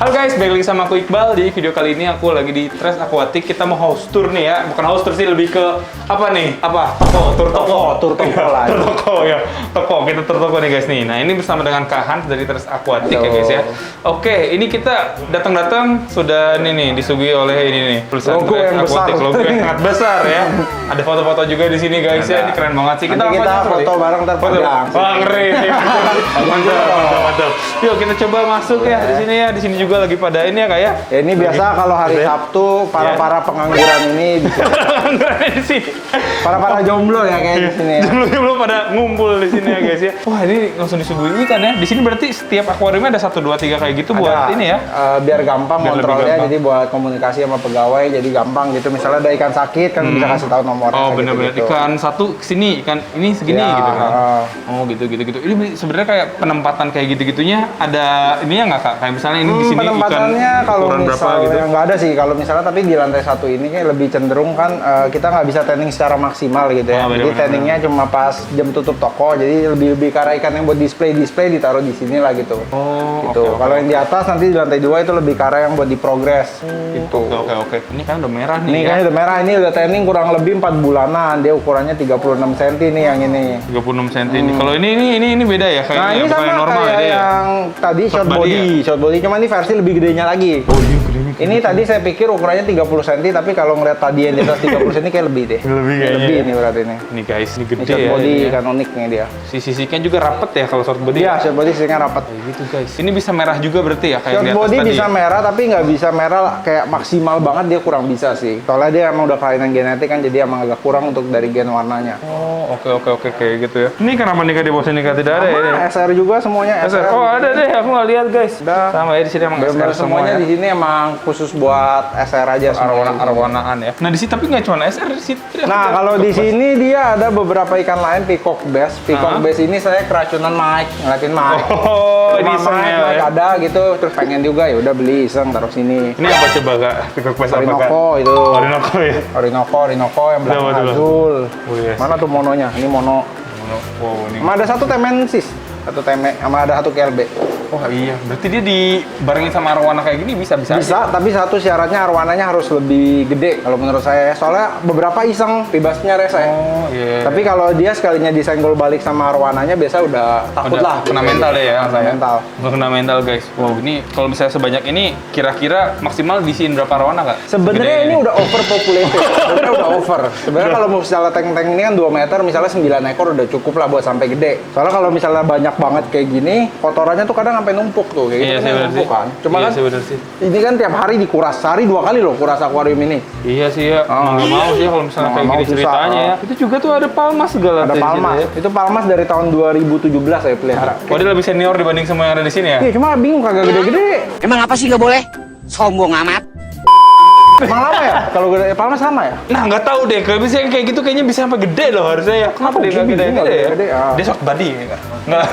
Halo guys, balik lagi sama aku Iqbal. Di video kali ini aku lagi di Tres Aquatic. Kita mau house tour nih ya. Bukan house tour sih, lebih ke apa nih? Apa? Tur toko lah. Tur toko ya. Toko, kita tur toko nih guys nih. Nah, ini bersama dengan Kak Hans dari Tres Aquatic ya guys ya. Oke, ini kita datang-datang sudah nih disuguhi oleh ini nih. Tulisan Logo Tres yang Aquatic, besar. logo yang sangat besar ya. Ada foto-foto juga di sini guys ya. Ini keren banget sih. Nanti kita foto bareng terpanjang. Wah, ngeri. Mantap. Yuk kita coba masuk ya di sini ya. Di sini juga lagi pada ini ya Kak ya. Ya, ini biasa kalau hari Sabtu para pengangguran ini bisa. Pengangguran di sini. Para jomblo ya kayak di sini ya. Belum pada ngumpul di sini ya guys ya. Wah, ini langsung disuguhi ikan ya. Di sini berarti setiap akuariumnya ada 1 2 3 kayak gitu buat ini ya. Biar gampang Biar lebih kontrolnya, gampang. jadi buat komunikasi sama pegawai jadi gampang gitu. Misalnya ada ikan sakit kan bisa kasih tahu nomornya. Oh, kayak benar-benar gitu-gitu. ikan satu sini, ikan ini segini Ya, gitu kan. Oh, gitu. Ini sebenarnya kayak penempatan kayak gitu-gitunya ada ininya nggak Kak? Kayak misalnya ini di sini ikan penempatannya kalau ukuran berapa misalnya gitu. nggak ada sih kalau misalnya, tapi di lantai 1 ini kayak lebih cenderung kan kita nggak bisa tanning secara maksimal gitu ya. Oh, Jadi benar-benar. tanningnya cuma pas jam tutup toko, jadi lebih ke arah ikan yang buat display ditaruh di sini lah gitu. Oh, Gitu. oke. Kalau yang di atas nanti di lantai 2 itu lebih ke arah yang buat di progress gitu. Oke. Ini kan udah merah nih Ini ya. kan udah merah, ini udah tanning kurang lebih 4 bulanan. Dia ukurannya 36 cm nih yang ini. 36 cm ini. Kalau ini beda ya kayak Nah, ini bukan sama yang normal kayak ya. yang tadi short body body. Short body cuma ini versi lebih gedenya lagi. Oh, ini gedenya. Ini tadi saya pikir ukurannya 30 cm, tapi kalau ngeliat tadi yang di atas 30 cm kayak lebih deh. Lebih kayaknya. Lebih ini berarti ini. Ini guys, ini Ini gede short ya. body ini ya. kan uniknya dia. Sisi kan juga rapet ya kalau short body. Iya, short body sisanya rapat. Kayak gitu guys. Ini bisa merah juga berarti ya kayak Short di atas body tadi. bisa Ya? merah, tapi nggak bisa merah kayak maksimal banget, dia kurang bisa sih. Soalnya dia emang udah kelainan genetik kan, jadi emang agak kurang untuk dari gen warnanya. Oh, oke kayak gitu ya. Ini kenapa nih Kak di bawah sini Kak tidak ada ya? ini? SR juga semuanya SR. Oh, ada deh, aku nggak lihat guys. Udah. Sama ya di sini emang Bener-bener SR semua semuanya ya. di sini emang khusus buat SR aja semuanya. Arwanaan ya. Nah, di sini tapi nggak cuma SR di situ. Nah, kalau di sini dia ada beberapa ikan lain, peacock bass. Peacock bass ini saya keracunan Mike, ngeliatin Mike. Oh, ini Rumah iseng ya, Mike ya. ada gitu, terus pengen juga ya udah beli iseng taruh sini. Ini apa coba Kak? Peacock bass apa Kak? Orinoco itu. Orinoco ya. Orinoco yang belakang Betul. azul. Oh, yes. Mana tuh mononya? Ini mono. Oh, ini. Sama ada satu temensis, satu teme, sama ada satu kelbe. Oh iya, berarti dia dibarengin sama arwana kayak gini bisa aja. Bisa, tapi satu syaratnya arwananya harus lebih gede kalau menurut saya. Soalnya beberapa iseng bebasnya rese. Oh iya. Tapi kalau dia sekalinya disenggol balik sama arwananya biasa udah takut lah. Kena mental deh ya, Kena mental. Kena mental guys. Wow, ini kalau misalnya sebanyak ini kira-kira maksimal diisiin berapa arwana Kak? Sebenarnya Gede ini udah overpopulated. Sebenarnya udah over. Sebenarnya kalau misalnya tank-tank ini kan 2 meter, misalnya 9 ekor udah cukup lah buat sampai gede. Soalnya kalau misalnya banyak banget kayak gini, kotorannya tuh kadang sampai numpuk tuh kayak Iya gitu. sih benar sih. Kan. Cuma Iya kan sih benar sih. ini kan tiap hari dikuras. Sehari 2 kali loh kuras akuarium ini. Iya sih ya. Nggak mau sih kalau misalnya Nggak kayak mau, gini susah. ceritanya ya. Itu juga tuh ada palmas segala Ada di palmas. situ ya. Itu palmas dari tahun 2017 saya pelihara. Oh, dia lebih senior dibanding semua yang ada di sini ya? Iya, cuma bingung kagak gede-gede. Emang apa sih nggak boleh? Sombong amat. Emang lama ya? Kalau gede palmas sama ya? Nah, nggak tahu deh. Kalau misalnya kayak gitu kayaknya bisa sampai gede loh harusnya ya. Kenapa dia nggak Gini, gede-gede nggak ya? gede-gede, ah. Dia short body ya? Nggak.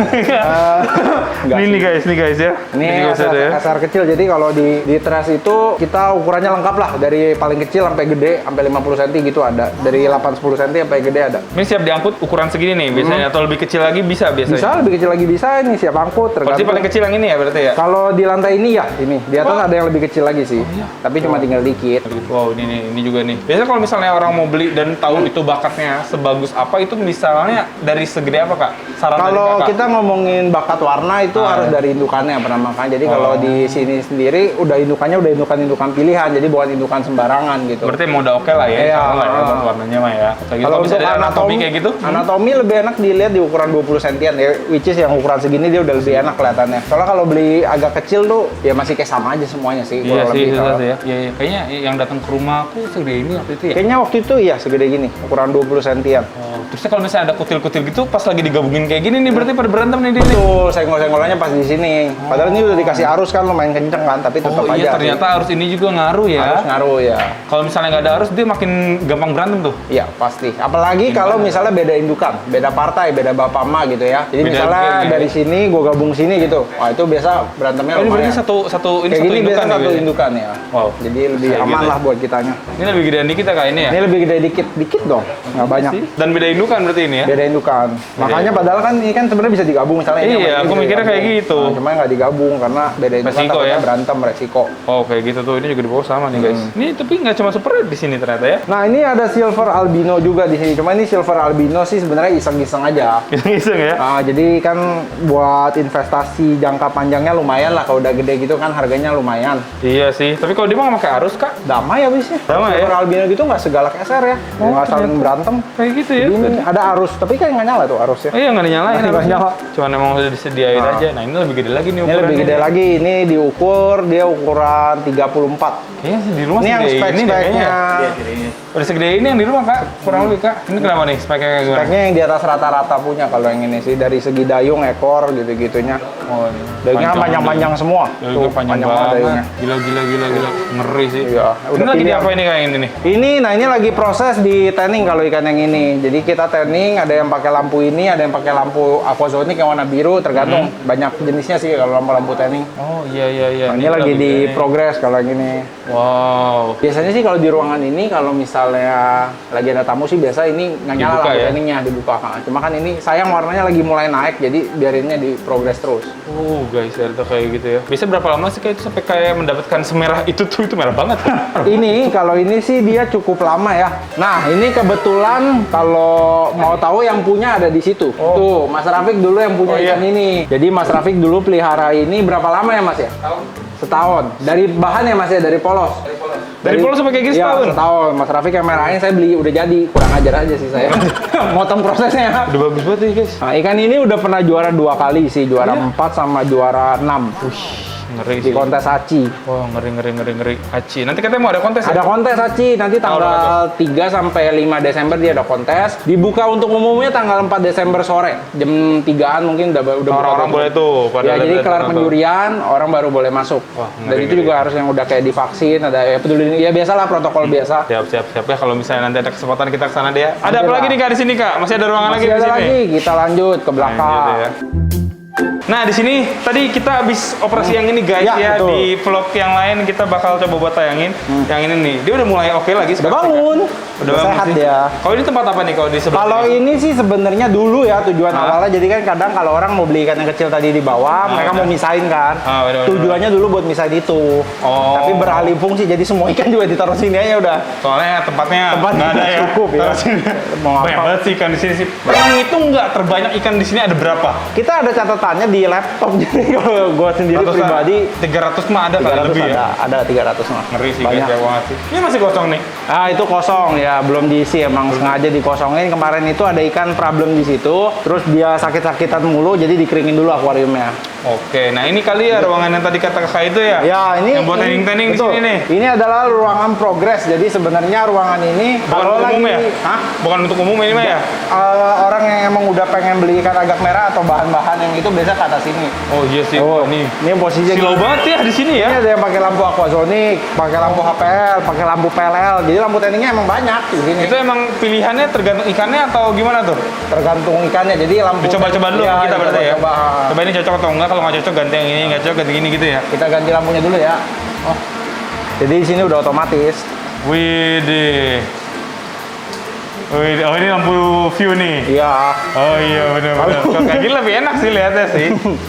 Enggak Ini sih. guys ya. Ini juga bisa ada ya. SR kecil, jadi kalau di trash itu kita ukurannya lengkap lah. Dari paling kecil sampai gede, sampai 50 cm gitu ada. Dari 8-10 cm sampai gede ada. Ini siap diangkut ukuran segini nih biasanya atau lebih kecil lagi bisa biasanya? Bisa, lebih kecil lagi bisa, ini siap angkut, Pasti tergantung. paling kecil yang ini ya berarti ya? Kalau di lantai ini ya, ini. Di atas ada yang lebih kecil lagi sih. Tapi cuma tinggal dikit. Wow, ini juga nih. Biasanya kalau misalnya orang mau beli dan tahu itu bakatnya sebagus apa, itu misalnya dari segede apa Kak? Saran dari Kalau Kakak. kita ngomongin bakat warna itu harus dari indukannya penampakan. Jadi kalau di sini sendiri udah indukannya udah indukan pilihan, jadi bukan indukan sembarangan gitu. Berarti emang udah oke lah ya, Iya, insya Allah ya buat warnanya mah ya. Kayak gitu. Kalau Bisa untuk ada anatomi kayak gitu? anatomi lebih enak dilihat di ukuran 20 cm ya, which is yang ukuran segini dia udah lebih enak kelihatannya. Soalnya kalau beli agak kecil tuh ya masih kayak sama aja semuanya sih. Iya kurang sih, lebih. itu ya. Iya. Kayaknya yang datang ke rumah aku segede ini waktu itu ya. Kayaknya waktu itu iya segede gini, ukuran 20 cm-an. Oh, terusnya kalau misalnya ada kutil-kutil gitu, pas lagi digabungin kayak gini nih, berarti pada berantem nih dia nih. Betul, senggol-senggolannya pas di sini. Padahal ini udah dikasih arus kan lumayan kenceng kan, tapi tetap Oh aja. iya, ternyata sih. arus ini juga ngaruh ya. Harus ngaruh ya. Kalau misalnya nggak ada arus, dia makin gampang berantem tuh. Iya, pasti. Apalagi kalau misalnya beda indukan, beda partai, beda bapak emak gitu ya. Jadi Beda misalnya gen ya. dari sini gua gabung sini gitu. Wah, itu biasa berantemnya Oh, ini lumayan. berarti satu Kayak satu gini indukan biasa ya, satu Bi? indukan ya. Wow. Jadi lebih Saya aman lah buat kitanya. Ini lebih gedean dikit ya kak ini ya? Ini lebih gede dikit dong, nggak banyak. Dan beda indukan berarti ini ya? Beda indukan. Makanya padahal kan ini kan sebenarnya bisa digabung misalnya ini. Iya, sama ini aku bisa mikirnya kayak digabung. gitu. Nah, cuma nggak digabung karena beda indukan Resiko takutnya ya? berantem resiko. Oh kayak gitu tuh, ini juga di bawah sama nih guys. Ini tapi nggak cuma super red di sini ternyata ya? Nah ini ada silver albino juga di sini. Cuma ini silver albino sih sebenarnya iseng-iseng aja. Iseng ya? Nah, jadi kan buat investasi jangka panjangnya lumayan lah. Kalau udah gede gitu kan harganya lumayan. Iya sih, tapi kalau dia mah nggak pakai arus kak? Damai habisnya. Damai ya? Silver albino gitu nggak segalak SR ya. Nggak saling berantem. Kayak gitu ya? Ini ada arus, tapi kan nggak nyala tuh arusnya. Oh iya nggak dinyalain Nggak harusnya. nyala. Cuman emang udah disediain Nah. aja. Nah ini lebih gede lagi nih Ini ukurannya. lebih gede lagi. Ini diukur dia ukuran 34. Kayaknya sih di rumah Ini yang segede ini deh kayaknya. spek-speknya. Udah segede ini yang di rumah kak, kurang lebih kak. Ini kenapa nih speknya kayak gimana? Speknya yang di atas rata-rata punya kalau yang ini sih dari segi dayung, ekor gitu-gitunya. Oh, ini. Dayungnya panjang-panjang semua. Dayungnya panjang banget. dayungnya. Gila. Ngeri sih. Iya, Ini udah lagi pilihan. diapain nih kayak ini nih? Ini lagi proses di tanning kalau ikan yang ini. Jadi kita tanning, ada yang pakai lampu ini, ada yang pakai lampu aquasonic yang warna biru, tergantung. Banyak jenisnya sih kalau lampu-lampu tanning. Oh iya. Nah, ini lagi di progress kalau yang ini. Wow. Biasanya sih kalau di ruangan ini kalau misalnya lagi ada tamu sih biasa ini nggak nyala Dibuka lampu ya? tanningnya dibuka. Cuma kan ini sayang warnanya lagi mulai naik jadi biarinnya di progress terus. Guys, ternyata kayak gitu ya. Bisa berapa lama sih kayak itu sampai kayak mendapatkan semerah itu tuh? Itu merah banget. Ini kalau ini sih dia cukup lama ya. Nah ini kebetulan kalau mau tahu yang punya ada di situ. Tuh Mas Rafiq dulu yang punya Oh, iya. ikan ini. Jadi Mas Rafiq dulu pelihara ini berapa lama ya Mas ya? Setahun. Dari bahan ya Mas ya, dari polos. Dari polos sampai kayak gini Iya, setahun? setahun. Mas Rafiq yang merahin saya beli udah jadi. Kurang ajar aja sih saya. Motong prosesnya. Udah bagus banget nih guys. Nah, ikan ini udah pernah juara 2 kali sih, juara Iya? 4 sama juara 6 Ngeri di sih. kontes Aci. Wah, ngeri. Aci. Nanti katanya mau ada kontes ya? Ada kontes Aci, nanti tanggal 3 sampai 5 Desember dia ada kontes. Dibuka untuk umumnya tanggal 4 Desember sore. Jam 3-an mungkin udah buka Orang-orang tutup. boleh tuh pada Ya, jadi lihat-lihat kelar nonton. penjurian, orang baru boleh masuk. Wah, Dan ngeri, itu ngeri. juga harus yang udah kayak divaksin, ada ya peduli, ya biasalah protokol biasa. Siap ya kalau misalnya nanti ada kesempatan kita ke sana dia. Ada Oke apa lah. lagi nih Kak di sini Kak? Masih ada ruangan lagi Masih di ada sini? lagi, kita lanjut ke belakang. Nah, gitu ya. Nah, di sini tadi kita habis operasi yang ini guys Ya, ya. betul. Di vlog yang lain kita bakal coba buat tayangin. Yang ini nih. Dia udah mulai oke lagi Udah sekarang. bangun, Udah udah bangun sehat sih. dia. Kalau ini tempat apa nih kalau di sebelah Kalau sini? ini sih sebenarnya dulu ya tujuan Hah? awalnya, jadi kan kadang kalau orang mau beli ikan yang kecil tadi di bawah, mereka benar. mau misahin kan. Benar. Tujuannya dulu buat misahin itu. Oh. Tapi beralih fungsi, jadi semua ikan juga ditaruh sini aja udah. Soalnya tempatnya Tempatnya nggak ada ya. cukup ya. Taruh sini. Mau Banyak apa? banget sih ikan di sini sih. Yang itu nggak terbanyak ikan di sini ada berapa? Kita ada catatannya di laptop, jadi kalau gue sendiri pribadi 300 mah ada kali 300 lebih ya. ada 300 mah. Ngeri sih Banyak. guys, ya banget sih. Ini masih kosong nih. Ah itu kosong ya, belum diisi emang sengaja dikosongin. Kemarin itu ada ikan problem di situ, terus dia sakit-sakitan mulu, jadi dikeringin dulu akuariumnya. Oke, nah ini kali ya ruangan yang tadi kata kakak itu ya? Ya ini yang buat tanning-tanning di betul. sini nih. Ini adalah ruangan progres. Jadi sebenarnya ruangan ini Bukan kalau untuk lagi umum ya? Hah? Bukan untuk umum ini mah ya? Orang yang emang udah pengen beli ikan agak merah atau bahan-bahan yang itu biasa ke atas ini. Oh iya sih. Oh, Nih. ini posisinya Silau banget ya di sini ya. Ini ada yang pakai lampu aquasonic, pakai lampu HPL, pakai lampu PLL. Jadi lampu tanningnya emang banyak di sini. Itu emang pilihannya tergantung ikannya atau gimana tuh? Tergantung ikannya. Jadi lampu Dicoba-coba dulu ya, sama kita berarti ya? coba. Coba ini cocok atau enggak, kalau nggak cocok ganti yang ini, nggak cocok ganti ini gitu ya? Kita ganti lampunya dulu ya. Oh. Jadi di sini udah otomatis. Widih. Wih, oh ini lampu view nih. Iya. Oh iya benar-benar. Kalau kayak gini lebih enak sih lihatnya sih.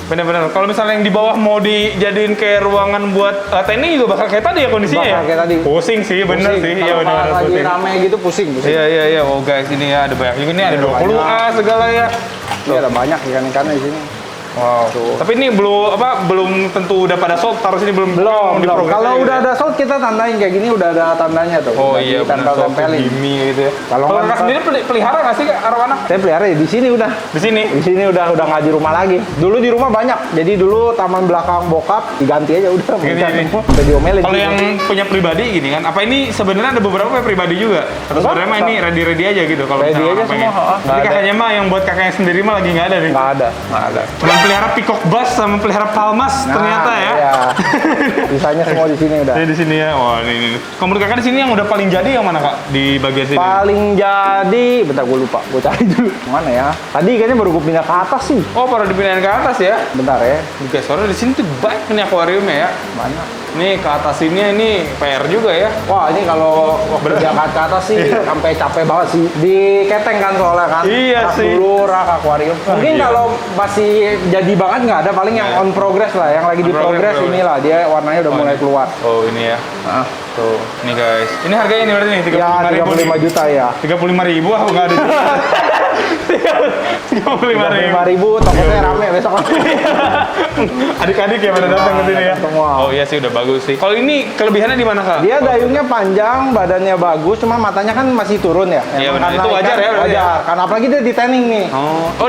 Benar-benar. Kalau misalnya yang di bawah mau dijadiin kayak ruangan buat tanning juga bakal kayak tadi ya kondisinya ya. Bakal kayak tadi. Pusing sih, bener Pusing. sih. Iya Kalau benar lagi pusing. rame gitu pusing. Iya. Oh guys, ini ya ada banyak. Ini ada Ada 20A segala ya. Ini ada banyak ikan-ikannya di sini. Wow. Tapi ini belum tentu udah pada sold, taruh sini belum Belum. di progress Kalau aja udah gitu ada sold kita tandain kayak gini udah ada tandanya tuh. ya? Oh Udah iya benar sold ditempel-tempelin. Jimmy gitu ya. Kalau Kalau nggak kakak sendiri pelihara nggak sih arwana? Saya pelihara ya di sini udah. Di sini. Di sini udah nggak di rumah lagi. Dulu di rumah banyak. Jadi dulu taman belakang bokap diganti aja udah. Gini. Udah diomelin. Kalau yang punya pribadi gini kan, apa ini sebenarnya ada beberapa yang pribadi juga? Atau Enggak, sebenarnya mah ini ready aja gitu kalau Ready misalnya aja orang pengen. semua, Jadi nggak ada. kakaknya mah yang buat kakaknya sendiri mah lagi nggak ada nih. nggak ada. Cuma pelihara peacock bass sama pelihara palmas ternyata ya. Iya. Sisanya semua di sini udah. Ini di sini ya. Wah, ini. Kalau menurut kakak di sini yang udah paling jadi yang mana kak di bagian sini? Paling jadi, bentar gue lupa, gue cari dulu. Mana ya? Tadi kayaknya baru gue pindah ke atas sih. Oh, baru dipindahin ke atas ya. Bentar ya. Guys, soalnya di sini tuh banyak nih akuariumnya ya. Mana? Nih ke atas ini PR juga ya. Wah, ini kalau waktu diangkat ke atas sih sampai capek banget sih. Di keteng kan soalnya kan. Iya rak sih. dulu, rak akuarium. Mungkin iya. kalau masih jadi banget nggak ada, paling yang Iya. on progress lah. Yang lagi On di progress progress. inilah, dia warnanya udah mulai ini. keluar. Oh, ini ya. Nah, Tuh, nih guys. Ini harganya nih berarti nih ya 35 juta ya. 35.000 ah nggak ada. 35.000. 35.000, takutnya rame besok. Adik-adik ya pada datang ke sini ya. Semua. Oh iya sih udah bagus sih. Kalau ini kelebihannya di mana kak? Dia dayungnya panjang, badannya bagus, cuma matanya kan masih turun ya. Iya, Emang benar. karena Itu wajar ikan- ya berarti ya? Wajar, karena apalagi dia di tanning nih. Oh,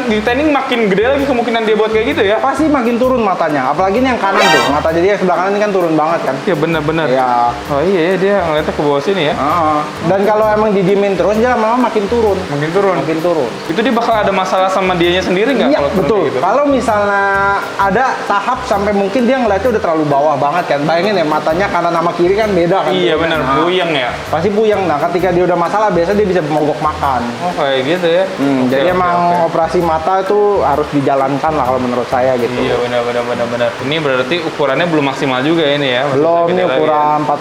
di tanning makin gede lagi kemungkinan dia buat kayak gitu ya? Pasti makin turun matanya, apalagi nih yang kanan tuh. Mata jadi yang sebelah kanan ini kan turun banget kan. Iya benar-benar. Ya. Oh iya ya dia ngeliatnya ke bawah sini ya. Dan kalau emang didiemin terus, dia lama-lama makin turun. Makin turun. Makin turun. Itu dia bakal ada masalah sama dianya sendiri nggak? Iya, kalau turun betul. kayak gitu? Kalau misalnya ada tahap sampai mungkin dia ngeliatnya udah terlalu bawah banget kan. Bayangin ya, matanya kanan sama kiri kan beda kan. Iya Kan? benar, Nah, puyeng ya. pasti puyeng. Nah, ketika dia udah masalah, biasa dia bisa mogok makan. Oh kayak gitu ya. Oke, Jadi oke, emang oke. operasi mata itu harus dijalankan lah kalau menurut saya gitu. Iya benar. Ini berarti ukurannya belum maksimal juga ini ya. Masih Belum gede nih lagi ya. ukuran 40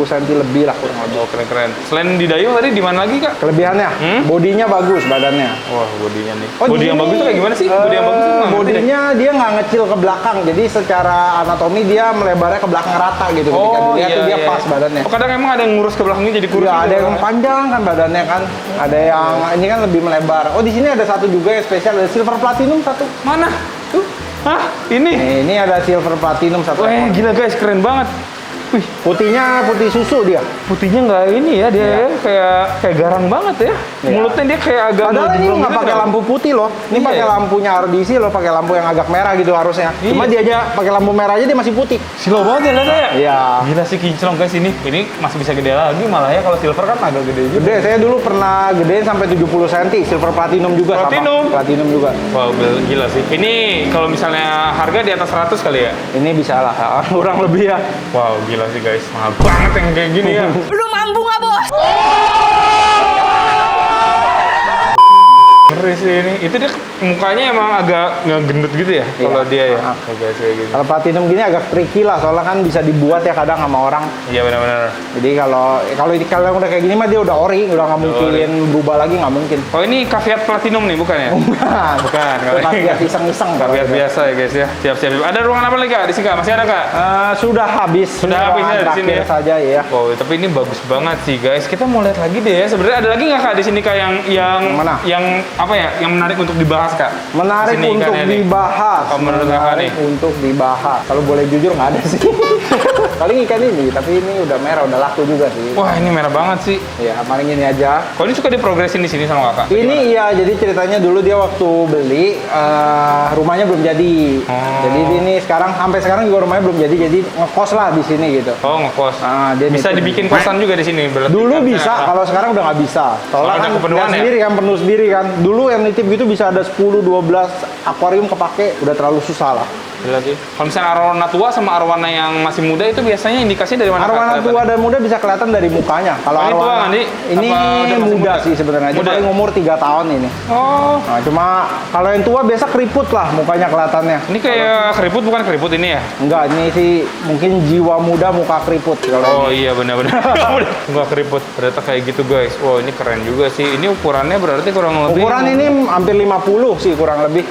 cm lebih lah kurang lebih. Oh keren. Selain di dayung tadi di mana lagi kak? Kelebihannya, bodinya bagus badannya. Wah bodinya nih. Oh, Bodi yang gini, bagus tuh kayak gimana sih? Bodi yang bagus tuh nggak ngerti deh. bodinya dia nggak ngecil ke belakang, jadi secara anatomi dia melebarnya ke belakang rata gitu. Ketika dilihat tuh dia pas badannya. Oh, kadang emang ada yang ngurus ke belakangnya jadi kurus. Ya, gitu ada yang orangnya. panjang kan badannya kan, ada yang ini kan lebih melebar. Oh, di sini ada satu juga yang spesial, ada silver platinum satu. Mana? Tuh. Hah? Ini? Ini ada silver platinum satu. Wah ekor. gila guys, keren banget. Wih, Putihnya putih susu dia. putihnya nggak ini ya, dia kayak garang banget ya. Iya. Mulutnya dia kayak agak Padahal ini menjulang nggak gitu pakai kan? lampu putih loh. Ini Iya, pakai ya? lampunya RDC loh, pakai lampu yang agak merah gitu harusnya. Cuma Iya. dia aja pakai lampu merah aja dia masih putih. Slow banget ya lihatnya ya. Iya. Gila sih kinclong guys ini. Ini masih bisa gede lagi malah ya, kalau silver kan agak gede juga. Gede, saya dulu pernah gedein sampai 70 cm, silver platinum juga Platinum? sama. Platinum juga. Wow, gila sih. Ini kalau misalnya harga di atas 100 kali ya? Ini bisa lah, kurang lebih ya. Wow, gila sih guys. Mahal banget yang kayak gini ya. Lu mampu nggak bos? Ngeri sih ini. Itu dia mukanya emang agak ngegendut gitu ya? Kalau dia ya? Kayak guys kayak gini. Kalau platinum gini agak tricky lah, soalnya kan bisa dibuat ya kadang sama orang. Iya benar-benar. Jadi kalau udah kayak gini mah dia udah ori, udah nggak mungkin berubah lagi, nggak mungkin. Oh ini caveat platinum nih bukan ya? Bukan. Itu kaviar iseng-iseng. Caveat biasa ya guys ya. Siap-siap. Ada ruangan apa lagi kak? Di sini kak? Masih ada kak? Sudah habis. Sudah Ini habis ruangan ya di sini terakhir ya? saja ya. Wow, tapi ini bagus banget sih guys. Kita mau lihat lagi deh ya. Sebenarnya ada lagi nggak kak di sini kak yang Mana? yang apa ya? Yang menarik untuk dibahas kak? Menarik Sini untuk ikannya nih. dibahas. Oh, menurut kakak Menarik nih? untuk dibahas. Kalau boleh jujur nggak ada sih. Paling ikan ini, tapi ini udah merah, udah laku juga sih. Wah ini merah banget sih. Ya, paling ini aja. Kok ini suka diprogresin di sini sama kakak? Ini iya, jadi ceritanya dulu dia waktu beli rumahnya belum jadi. Oh. Jadi ini sekarang sampai sekarang juga rumahnya belum jadi ngekos lah di sini gitu. Oh ngekos. Dia Bisa nitip. dibikin kosan juga di sini berarti. Dulu kan? bisa, kalau sekarang udah nggak bisa. Oh, Soalnya udah kan kepenuhan lihat ya? sendiri kan, penuh sendiri kan. Dulu yang nitip gitu bisa ada 10-12 akuarium kepake, udah terlalu susah lah. Gila sih. Kalau misalnya arwana tua sama arwana yang masih muda itu biasanya indikasinya dari mana? Kak, Arwana kelihatan? tua dan muda bisa kelihatan dari mukanya. Kalau Oh, ini tua arwana nggak, Di? ini Apa udah masih muda muda? sih sebenarnya. Dia Muda? paling umur 3 tahun ini. Oh. Nah, cuma kalau yang tua biasa keriput lah mukanya kelihatannya. Ini kayak keriput bukan keriput ini ya? Enggak, ini sih mungkin jiwa muda muka keriput Oh kalau ini. iya benar-benar. Enggak keriput. Ternyata kayak gitu guys. Wow ini keren juga sih. Ini ukurannya berarti kurang lebih. Ukuran ini hampir 50 sih kurang lebih.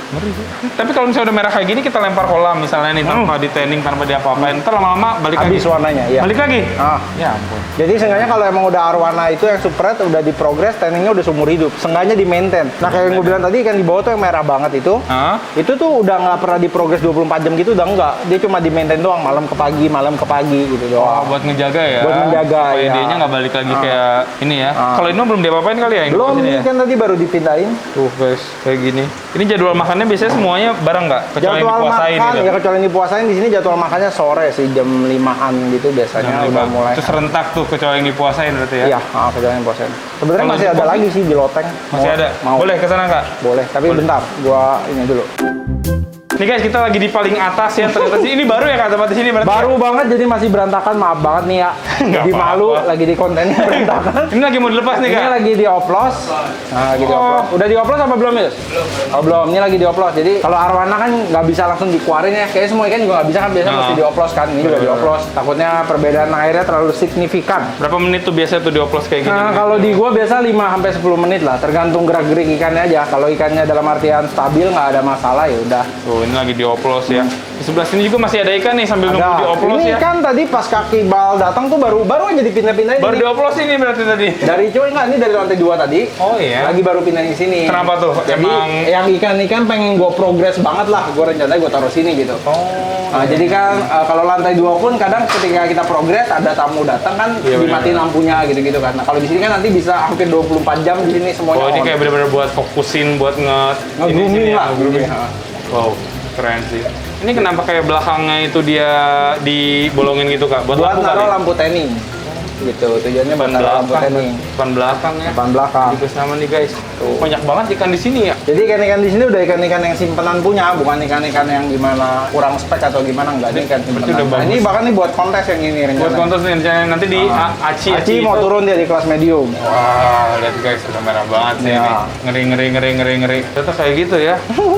Tapi kalau misalnya udah merah kayak gini kita lempar kolam misalnya nih tanpa di tanning tanpa diapa-apain. Ntar lama-lama balik Habis lagi. warnanya, ya. Balik lagi. Ah. Ya ampun. Jadi seenggaknya kalau emang udah arwana itu yang spread udah di progress, tanningnya udah seumur hidup. Seenggaknya di maintain. Nah kayak yang gue bilang tadi kan di bawah tuh yang merah banget itu. Hah? Itu tuh udah nggak pernah di progress 24 jam gitu, udah enggak. Dia cuma di maintain doang, malam ke pagi gitu Oh, doang. buat ngejaga ya. Buat menjaga, supaya ya. dianya nggak balik lagi kayak ini ya. Kalau ini mah belum diapa-apain kali ya ini Belum, sini ini ya. kan tadi baru dipindahin. Tuh guys, kayak gini. Ini jadwal makannya biasanya semuanya bareng nggak? Kecuali yang Jadwal dipuasain makan, gitu. ya kecuali yang dipuasain di sini jadwal makannya sore sih, jam 5-an gitu biasanya Jam udah 5. mulai. Itu serentak tuh kecuali yang dipuasain berarti ya? Iya, kecuali yang puasain. Sebenarnya Kalau masih di ada kopi? lagi sih di loteng. Masih ada? Mau? Boleh ke sana Kak? Boleh, tapi bentar, gua ini dulu. Nih guys, kita lagi di paling atas ya. Ternyata sih ini baru ya Kak tempat di sini berarti. Baru banget, jadi masih berantakan. Maaf banget nih ya. Nggak Jadi apa-apa. malu, lagi di kontennya berantakan. Ini lagi mau dilepas nih Kak. Ini lagi dioplos. Nah, lagi dioplos. Udah dioplos apa belum, Yus? Oh, belum. Ini lagi dioplos. Jadi kalau arwana kan nggak bisa langsung dikeluarin ya. Kayaknya semua ikan juga nggak bisa kan, biasanya Nah. mesti dioplos kan. Ini juga dioplos. Takutnya perbedaan airnya terlalu signifikan. Berapa menit tuh biasanya tuh dioplos kayak gini? Nah, kalau di gua biasa 5 sampai 10 menit lah, tergantung gerak-gerik ikannya aja. Kalau ikannya dalam artian stabil nggak ada masalah ya udah. Tuh, ini lagi dioplos ya. Di sebelah sini juga masih ada ikan nih sambil nunggu dioplos ini ya. kan tadi pas kaki bal datang tuh baru aja dipindah-pindahin. Baru ini. dioplos ini berarti tadi. Dari cuy enggak, ini dari lantai 2 tadi. Oh iya. Lagi baru pindahin ke sini. Kenapa tuh? Jadi Emang- yang ikan-ikan pengen gue progres banget lah. Gue rencananya gue taruh sini gitu. Oh. Nah, jadi kan kalau lantai 2 pun kadang ketika kita progres ada tamu datang kan Iya, dimatiin benar. lampunya gitu-gitu kan. Nah, kalau di sini kan nanti bisa hampir 24 jam di sini semuanya Oh, ini on. kayak bener-bener buat fokusin buat Nge-grooming ini sini ya, lah. nge-grooming. Iya. Wow, keren sih. Ini kenapa kayak belakangnya itu dia dibolongin gitu Kak? Buat lampu naruh kali? lampu tanning. Gitu, tujuannya buat Depan naruh lampu belakang, tanning. depan belakang ya. Depan belakang. Juga sama nih guys. Banyak banget ikan di sini ya. Jadi ikan-ikan di sini udah ikan-ikan yang simpenan punya, bukan ikan-ikan yang gimana kurang spek atau gimana, enggak, ini ikan Berarti simpenan. udah Nah, bagus. ini bahkan nih buat kontes yang ini Buat rencananya. kontes nih rencananya nanti di Aci Aci mau itu. turun dia di kelas medium. Wah, lihat guys, udah merah banget sih Ya. ini. Ngeri. Ternyata kayak gitu ya.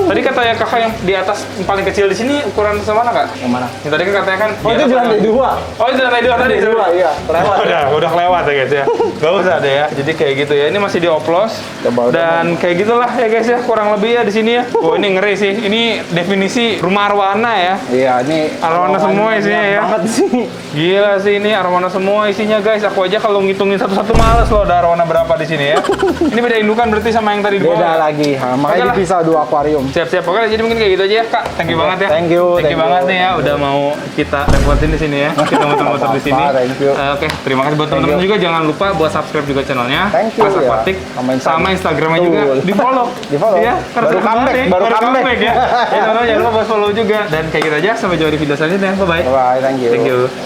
Tadi katanya kakak yang di atas yang paling kecil di sini ukuran semana Kak? Yang mana? Yang tadi kan katanya kan. Oh, itu di lantai 2. Oh, itu di lantai 2 tadi. Lantai 2, iya. Kelewat. Udah kelewat ya guys ya. Gak usah deh ya. Jadi kayak gitu ya. Ini masih dioplos. Coba, Dan kayak gitulah ya guys ya. Kurang lebih ya di sini ya. Oh, ini ngeri sih. Ini definisi rumah arwana ya. Iya, ini Arwana semua isinya ya. Banget sih. Gila sih ini arwana semua isinya guys. Aku aja kalau ngitungin satu-satu males loh ada arwana berapa di sini ya. Ini beda indukan berarti sama yang tadi di bawah. Beda ya? lagi. Ha, Oke makanya lah. dipisah 2 akuarium. Siap-siap. Oke, jadi mungkin kayak gitu aja ya, Kak. Thank you banget ya. Thank you banget nih ya udah mau kita repotin di sini ya. Kita muter-muter di sini. Apa-apa, thank you. Oke, terima kasih buat teman-teman you. juga. Jangan lupa buat subscribe juga channelnya. Thank you, Pas ya. Aquatic. Sama Instagramnya juga. Betul. Di-follow. Di-follow. Iya, karena Baru seru banget comeback, nih. baru comeback. ya. Ya, teman-teman jangan lupa buat follow juga. Dan kayak gitu aja. Sampai jumpa di video selanjutnya. Bye-bye. Bye, thank you. Thank you.